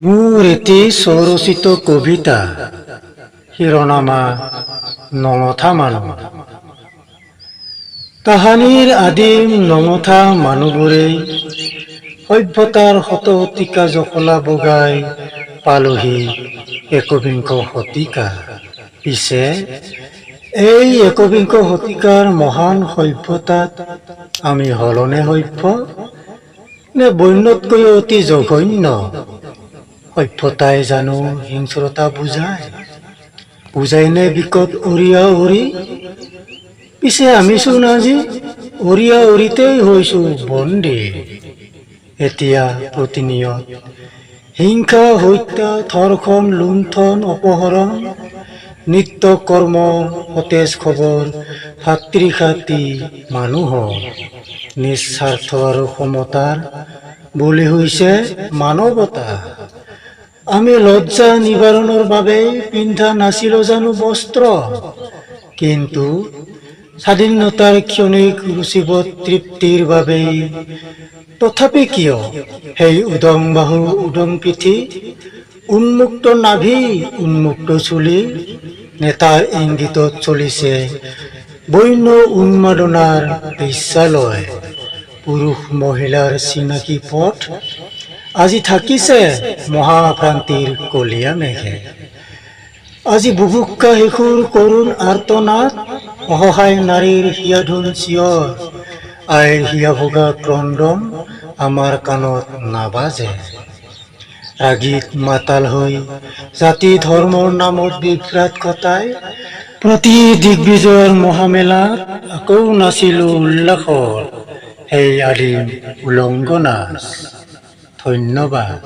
মোৰ এটি স্বৰচিত কবিতা শিৰোনামা নমথা মানুহ। তাহানিৰ আদিম নমথা মানুহবোৰেই সভ্যতাৰ শতশতিকা জখলা বগাই পালোহি একবিংশ শতিকা। পিছে এই একবিংশ শতিকাৰ মহান সভ্যতাত আমি হলনে সভ্য নে বন্যতকৈও অতি জঘন্য? সভ্যতাই জানো হিংস্ৰতা বুজাই নে বিকট অৰিয়া অৰি? পিছে আমিচোন আজি অৰিয়া অৰিতেই হৈছো বন্দী। এতিয়া প্ৰতিনিয়ত হিংসা, হত্যা, ধৰ্ষণ, লুণ্ঠন, অপহৰণ, নিত্য কৰ্ম, সতেজ খবৰ, ভাতৃঘাতী মানুহৰ নিস্বাৰ্থ আৰু সমতাৰ বলি হৈছে মানৱতা। আমি লজ্জা নিবাৰণৰ বাবে পিন্ধা নাছিলো জানো বস্ত্ৰ? কিন্তু স্বাধীনতাৰ ক্ষণিক ৰুচিবোধ তৃপ্তিৰ বাবেই তথাপি কিয় সেই উদং বাহু, উদং পিঠি, উন্মুক্ত নাভি, উন্মুক্ত চুলি, নেতাৰ ইংগিতত চলিছে বন্য উন্মাদনাৰ বিশ্বালয়। পুৰুষ মহিলাৰ চিনাকি পথ আজি থাকিছে মহাভ্ৰান্তিৰ কলীয়া মেঘে। আজি বুভুক্ষা শিশুৰ কৰুণ আৰ্তনাদ, অসহায় নাৰীৰ হিয়াধুন চিঞৰ, আইৰ হিয়া ভগা ক্ৰন্দন আমাৰ কাণত নাবাজে। ৰাগীত মাতাল হৈ জাতি ধৰ্মৰ নামত বিভ্ৰাট ঘটাই প্ৰতি দিগ্বিজয়ৰ মহামেলাত আকৌ নাচিলো উল্লাসৰ সেই আদিম উলংগ নাচ। ধন্যবাদ।